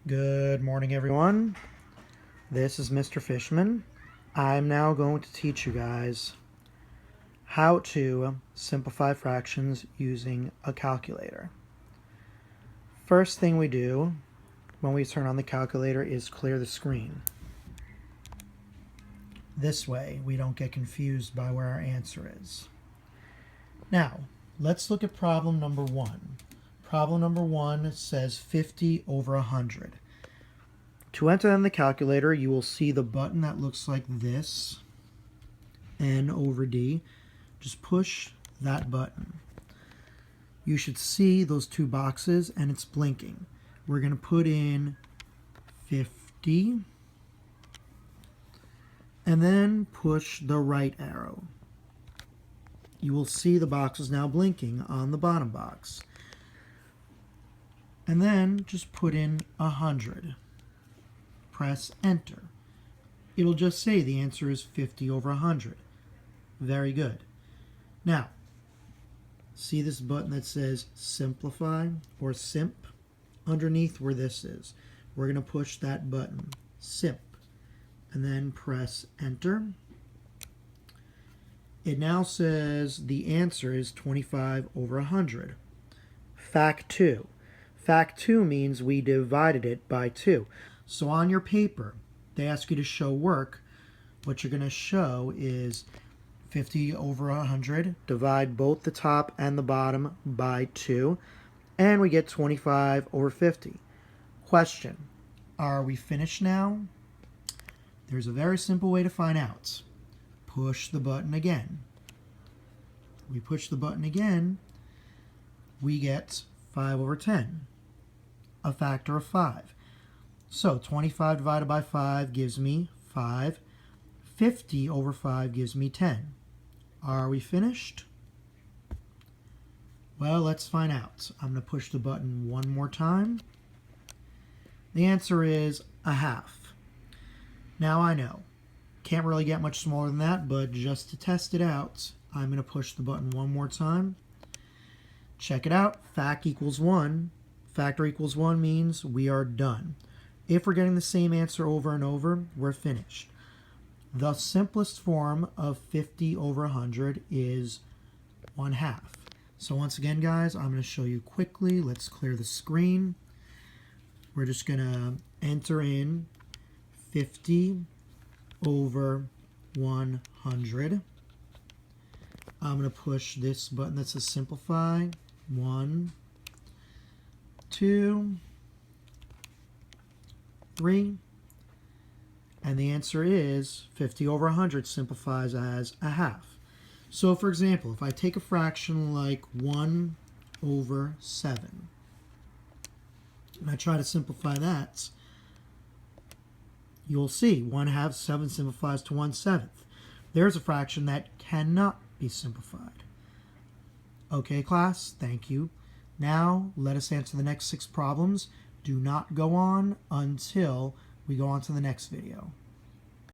Good morning, everyone. This is Mr. Fishman. I'm now going to teach you guys how to simplify fractions using a calculator. First thing we do when we turn on the calculator is clear the screen. This way we don't get confused by where our answer is. Now, let's look at problem number 1. Problem number 1 says 50 over 100. To enter in the calculator, you will see the button that looks like this, N over D. Just push that button. You should see those two boxes and it's blinking. We're going to put in 50 and then push the right arrow. You will see the boxes now blinking on the bottom box. And then just put in 100. Press enter. It'll just say the answer is 50 over 100. Very good. Now, see this button that says simplify or simp? Underneath where this is, we're going to push that button, simp, and then press enter. It now says the answer is 25 over 100. Fact 2. Fact 2 means we divided it by 2. So on your paper, they ask you to show work. What you're going to show is 50 over 100. Divide both the top and the bottom by 2. And we get 25 over 50. Question, are we finished now? There's a very simple way to find out. Push the button again. We push the button again, we get 5 over 10. A factor of 5. So 25 divided by 5 gives me 5. 50 over 5 gives me 10. Are we finished? Well, let's find out. I'm going to push the button one more time. The answer is a half. Now I know. Can't really get much smaller than that, but just to test it out, I'm going to push the button one more time. Check it out. Fact equals 1. Factor equals 1 means we are done. If we're getting the same answer over and over, we're finished. The simplest form of 50 over 100 is 1/2. So once again, guys, I'm going to show you quickly. Let's clear the screen. We're just going to enter in 50 over 100. I'm going to push this button that says simplify. 1, 2, 3, and the answer is 50 over 100 simplifies as a half. So for example, if I take a fraction like 1 over 7 and I try to simplify that, you'll see 1/2 7 simplifies to 1/7. There's a fraction that cannot be simplified. Okay, class, thank you. Now let us answer the next 6 problems. Do not go on until we go on to the next video.